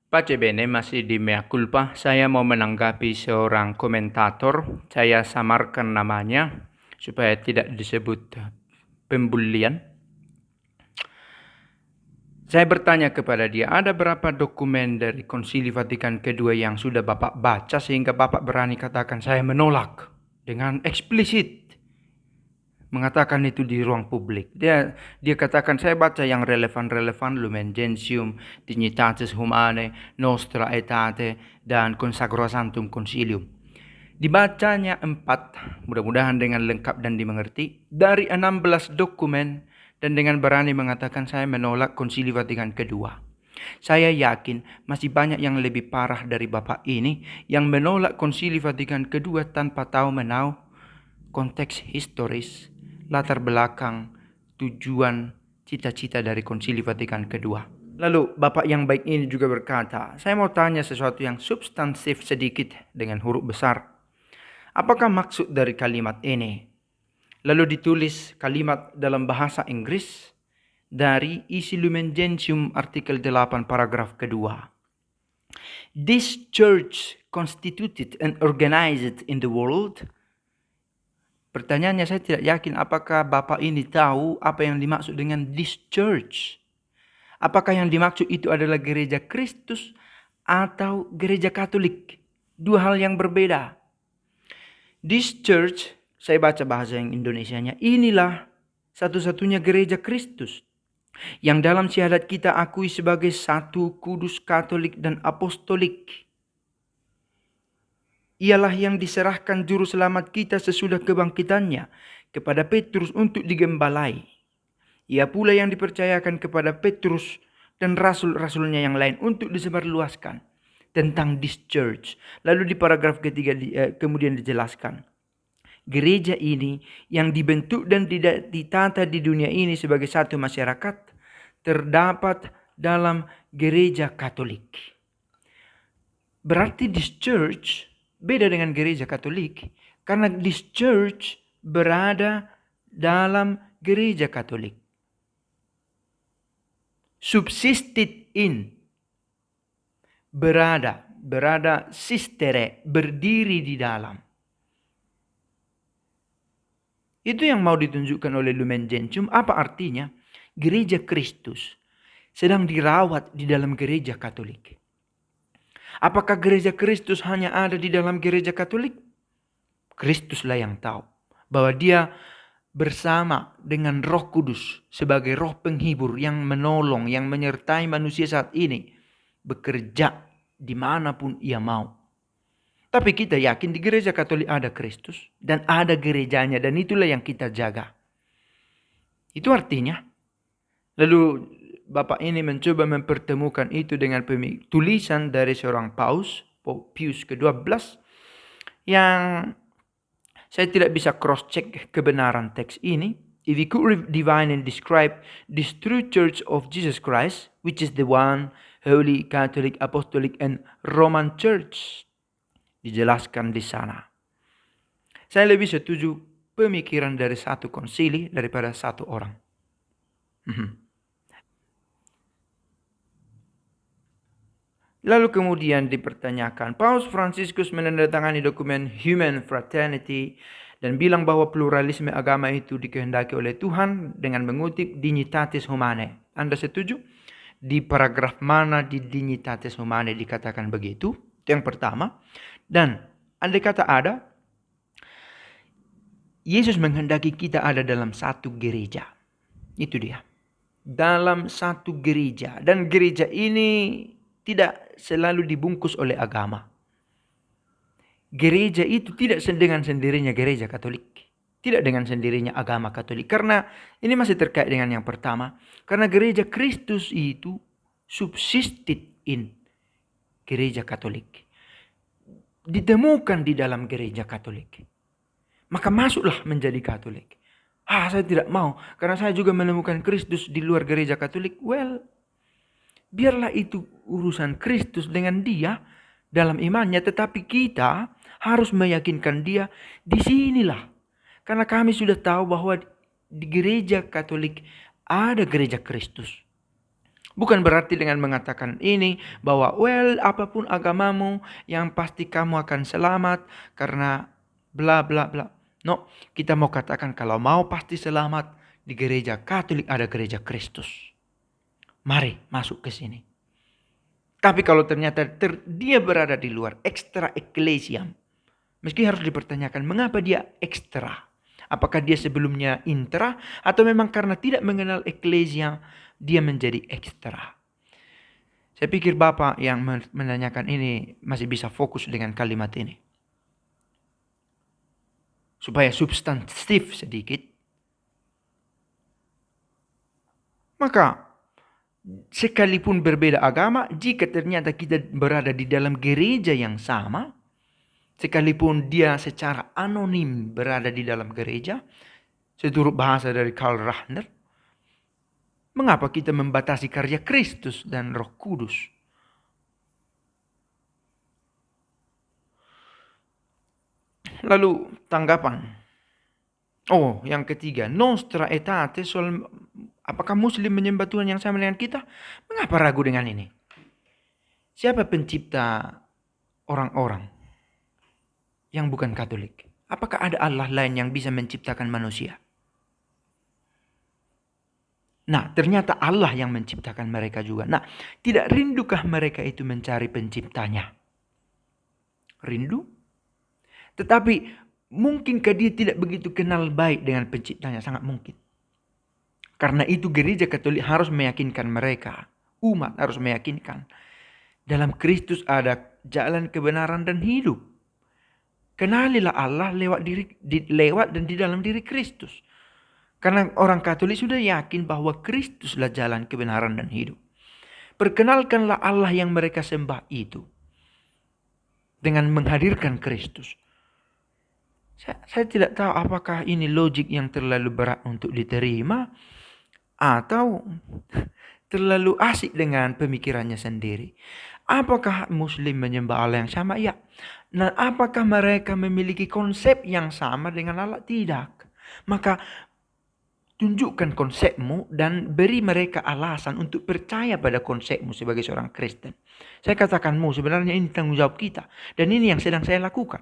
Pace bene, masih di mea culpa. Saya mau menanggapi seorang komentator. Saya samarkan namanya supaya tidak disebut pembulian. Saya bertanya kepada dia, ada berapa dokumen dari Konsili Vatikan Kedua yang sudah Bapak baca sehingga Bapak berani katakan saya menolak dengan eksplisit mengatakan itu di ruang publik. Dia katakan saya baca yang relevan, Lumen Gentium, Dignitatis Humanae, Nostra Aetate, dan Consacrosantum Concilium. Dibacanya 4, mudah-mudahan dengan lengkap dan dimengerti, dari 16 dokumen, dan dengan berani mengatakan saya menolak Konsili Vatikan Kedua. Saya yakin masih banyak yang lebih parah dari Bapak ini yang menolak Konsili Vatikan Kedua tanpa tahu menau konteks historis, latar belakang, tujuan, cita-cita dari Konsili Vatikan Kedua. Lalu Bapak yang baik ini juga berkata, saya mau tanya sesuatu yang substansif sedikit dengan huruf besar. Apakah maksud dari kalimat ini? Lalu ditulis kalimat dalam bahasa Inggris dari isi Lumen Gentium artikel 8 paragraf kedua. This church constituted and organized in the world. Pertanyaannya, saya tidak yakin apakah Bapak ini tahu apa yang dimaksud dengan this church. Apakah yang dimaksud itu adalah gereja Kristus atau gereja Katolik? Dua hal yang berbeda. This church, saya baca bahasa yang Indonesianya, inilah satu-satunya gereja Kristus yang dalam syahadat kita akui sebagai satu, kudus, Katolik, dan apostolik. Ialah yang diserahkan juru selamat kita sesudah kebangkitannya kepada Petrus untuk digembalai. Ia pula yang dipercayakan kepada Petrus dan rasul-rasulnya yang lain untuk disebarluaskan tentang this church. Lalu di paragraf ketiga kemudian dijelaskan, gereja ini yang dibentuk dan ditata di dunia ini sebagai satu masyarakat terdapat dalam gereja Katolik. Berarti this church beda dengan gereja Katolik karena this church berada dalam gereja Katolik. Subsisted in, berada sistere, berdiri di dalam. Itu yang mau ditunjukkan oleh Lumen Gentium. Apa artinya? Gereja Kristus sedang dirawat di dalam gereja Katolik. Apakah gereja Kristus hanya ada di dalam gereja Katolik? Kristuslah yang tahu bahwa dia bersama dengan Roh Kudus sebagai roh penghibur yang menolong, yang menyertai manusia saat ini bekerja dimanapun ia mau. Tapi kita yakin di gereja Katolik ada Kristus dan ada gerejanya, dan itulah yang kita jaga. Itu artinya, lalu Bapak ini mencoba mempertemukan itu dengan tulisan dari seorang Paus, Pius ke-12, yang saya tidak bisa cross-check kebenaran teks ini. If we could define and describe this true church of Jesus Christ, which is the one, Holy, Catholic, Apostolic, and Roman Church, dijelaskan di sana. Saya lebih setuju pemikiran dari satu konsili daripada satu orang. Lalu kemudian dipertanyakan, Paus Fransiskus menandatangani dokumen Human Fraternity dan bilang bahwa pluralisme agama itu dikehendaki oleh Tuhan dengan mengutip Dignitatis Humanae. Anda setuju? Di paragraf mana di Dignitatis Humanae dikatakan begitu? Itu yang pertama. Dan andai kata ada, Yesus menghendaki kita ada dalam satu gereja. Itu dia. Dalam satu gereja. Dan gereja ini tidak selalu dibungkus oleh agama. Gereja itu tidak dengan sendirinya gereja Katolik. Tidak dengan sendirinya agama Katolik. Karena ini masih terkait dengan yang pertama. Karena gereja Kristus itu subsisted in gereja Katolik. Ditemukan di dalam gereja Katolik. Maka masuklah menjadi Katolik. Saya tidak mau. Karena saya juga menemukan Kristus di luar gereja Katolik. Well, biarlah itu urusan Kristus dengan dia dalam imannya. Tetapi kita harus meyakinkan dia di sinilah. Karena kami sudah tahu bahwa di gereja Katolik ada gereja Kristus. Bukan berarti dengan mengatakan ini bahwa apapun agamamu yang pasti kamu akan selamat karena bla bla bla. No, kita mau katakan kalau mau pasti selamat di gereja Katolik ada gereja Kristus. Mari masuk ke sini. Tapi kalau ternyata dia berada di luar ekstra ecclesiam, meski harus dipertanyakan mengapa dia ekstra. Apakah dia sebelumnya intra atau memang karena tidak mengenal eklesia dia menjadi ekstra. Saya pikir Bapak yang menanyakan ini masih bisa fokus dengan kalimat ini. Supaya substantif sedikit. Maka sekalipun berbeda agama, jika ternyata kita berada di dalam gereja yang sama, sekalipun dia secara anonim berada di dalam gereja, seturut bahasa dari Karl Rahner, mengapa kita membatasi karya Kristus dan Roh Kudus? Lalu tanggapan. Oh, yang ketiga, nostra aetate apakah Muslim menyembah Tuhan yang sama dengan kita? Mengapa ragu dengan ini? Siapa pencipta orang-orang yang bukan Katolik? Apakah ada Allah lain yang bisa menciptakan manusia? Nah, ternyata Allah yang menciptakan mereka juga. Nah, tidak rindukah mereka itu mencari penciptanya? Rindu? Tetapi mungkinkah dia tidak begitu kenal baik dengan penciptanya? Sangat mungkin. Karena itu gereja Katolik harus meyakinkan mereka. Umat harus meyakinkan. Dalam Kristus ada jalan kebenaran dan hidup. Kenalilah Allah lewat dan di dalam diri Kristus. Karena orang Katolik sudah yakin bahwa Kristuslah jalan kebenaran dan hidup. Perkenalkanlah Allah yang mereka sembah itu. Dengan menghadirkan Kristus. Saya tidak tahu apakah ini logik yang terlalu berat untuk diterima. Atau terlalu asik dengan pemikirannya sendiri. Apakah Muslim menyembah Allah yang sama? Ya. Nah, apakah mereka memiliki konsep yang sama dengan Allah? Tidak. Maka tunjukkan konsepmu dan beri mereka alasan untuk percaya pada konsepmu sebagai seorang Kristen. Saya katakanmu sebenarnya ini tanggung jawab kita. Dan ini yang sedang saya lakukan.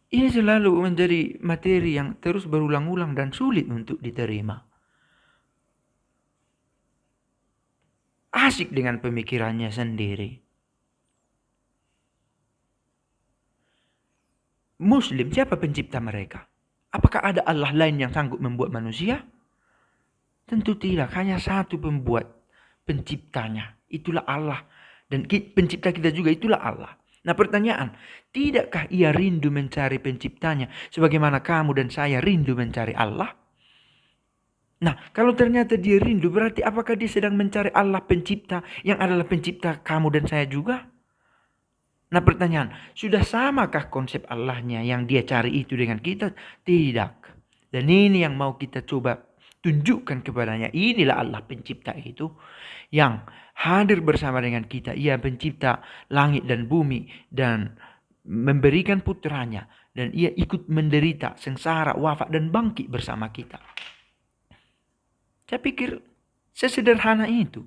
Ini selalu menjadi materi yang terus berulang-ulang dan sulit untuk diterima. Asik dengan pemikirannya sendiri. Muslim, siapa pencipta mereka? Apakah ada Allah lain yang sanggup membuat manusia? Tentu tidak, hanya satu pembuat penciptanya. Itulah Allah. Dan pencipta kita juga itulah Allah. Nah, pertanyaan, tidakkah ia rindu mencari penciptanya sebagaimana kamu dan saya rindu mencari Allah? Nah, kalau ternyata dia rindu, berarti apakah dia sedang mencari Allah pencipta yang adalah pencipta kamu dan saya juga? Nah, pertanyaan, sudah samakah konsep Allahnya yang dia cari itu dengan kita? Tidak. Dan ini yang mau kita coba tunjukkan kepadanya. Inilah Allah pencipta itu yang hadir bersama dengan kita. Ia pencipta langit dan bumi dan memberikan putranya. Dan ia ikut menderita, sengsara, wafat dan bangkit bersama kita. Saya pikir sesederhana itu.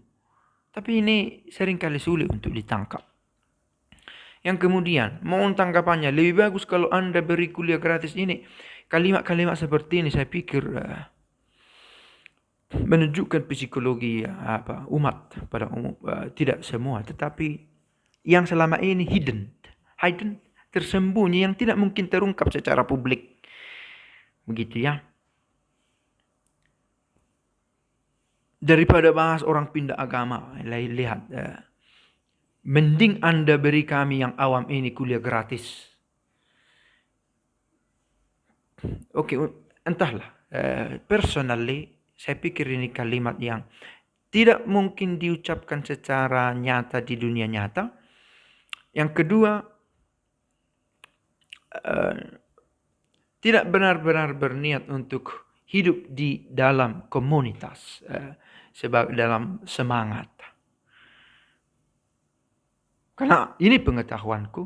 Tapi ini seringkali sulit untuk ditangkap. Yang kemudian, mohon tanggapannya. Lebih bagus kalau Anda beri kuliah gratis ini. Kalimat-kalimat seperti ini saya pikir menunjukkan psikologi umat pada umum. Tidak semua, tetapi yang selama ini hidden, tersembunyi, yang tidak mungkin terungkap secara publik. Begitu ya. Daripada bahas orang pindah agama, lihat. Mending Anda beri kami yang awam ini kuliah gratis. Oke, entahlah. Personally, saya pikir ini kalimat yang tidak mungkin diucapkan secara nyata di dunia nyata. Yang kedua, tidak benar-benar berniat untuk hidup di dalam komunitas, dalam semangat. Karena ini pengetahuanku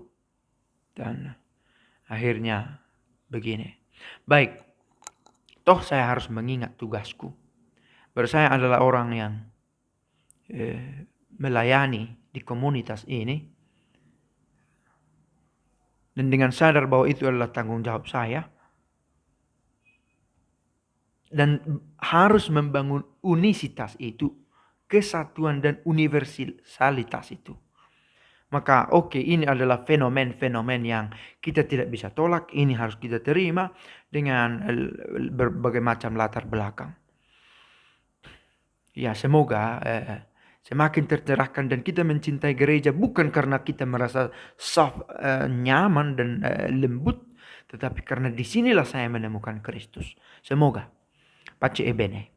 dan akhirnya begini. Baik, Toh saya harus mengingat tugasku. Saya adalah orang yang melayani di komunitas ini. Dan dengan sadar bahwa itu adalah tanggung jawab saya. Dan harus membangun unisitas itu. Kesatuan dan universalitas itu. Maka ini adalah fenomen-fenomen yang kita tidak bisa tolak. Ini harus kita terima dengan berbagai macam latar belakang. Ya, semoga semakin tercerahkan dan kita mencintai gereja bukan karena kita merasa soft, nyaman dan lembut, tetapi karena disinilah saya menemukan Kristus. Semoga. Pace e bene.